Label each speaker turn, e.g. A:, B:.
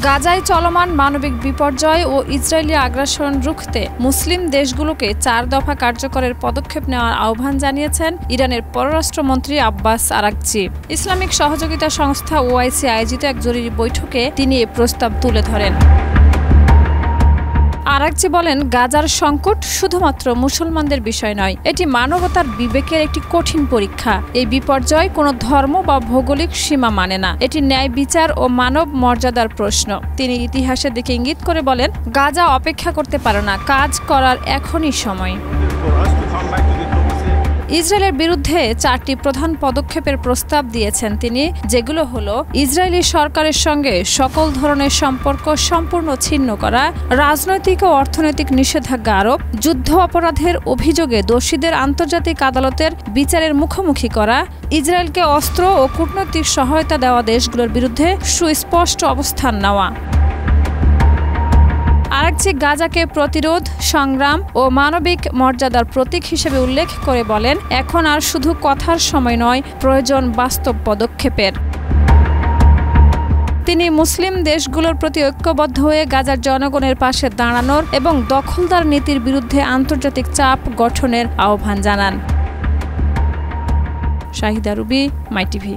A: গাজায় চলমান মানবিক বিপর্যয় ও ইসরায়েলি আগ্রাসন রুখতে মুসলিম দেশগুলোকে 4 দফা কার্যকরের পদক্ষেপ নেওয়ার আহ্বান জানিয়েছেন ইরানের পররাষ্ট্রমন্ত্রী আব্বাস আরাগচি। ইসলামিক সহযোগিতা সংস্থা ওআইসি আয়োজিত এক জরুরি বৈঠকে তিনি এ প্রস্তাব তুলে ধরেন। আরাগচি বলেন, গাজার সংকট শুধুমাত্র মুসলমানদের বিষয় নয়, এটি মানবতার বিবেকের একটি কঠিন পরীক্ষা। এই বিপর্যয় কোনো ধর্ম বা ভৌগোলিক সীমা মানে না, এটি ন্যায় বিচার ও মানব মর্যাদার প্রশ্ন। তিনি ইতিহাসের দিকে ইঙ্গিত করে বলেন, গাজা অপেক্ষা করতে পারে না, কাজ করার এখনই সময়। ইসরায়েলের বিরুদ্ধে 4টি প্রধান পদক্ষেপের প্রস্তাব দিয়েছেন তিনি, যেগুলো হলো ইসরায়েলি সরকারের সঙ্গে সকল ধরনের সম্পর্ক সম্পূর্ণ ছিন্ন করা, রাজনৈতিক ও অর্থনৈতিক নিষেধাজ্ঞা আরোপ, যুদ্ধ অপরাধের অভিযোগে দোষীদের আন্তর্জাতিক আদালতের বিচারের মুখোমুখি করা, ইসরায়েলকে অস্ত্র ও কূটনৈতিক সহায়তা দেওয়া দেশগুলোর বিরুদ্ধে সুস্পষ্ট অবস্থান নেওয়া। আরাগচি গাজাকে প্রতিরোধ, সংগ্রাম ও মানবিক মর্যাদার প্রতীক হিসেবে উল্লেখ করে বলেন, এখন আর শুধু কথার সময় নয়, প্রয়োজন বাস্তব পদক্ষেপের। তিনি মুসলিম দেশগুলোর প্রতি ঐক্যবদ্ধ হয়ে গাজার জনগণের পাশে দাঁড়ানোর এবং দখলদার নীতির বিরুদ্ধে আন্তর্জাতিক চাপ গঠনের আহ্বান জানান। শাহিদা রুবি, মাই টিভি।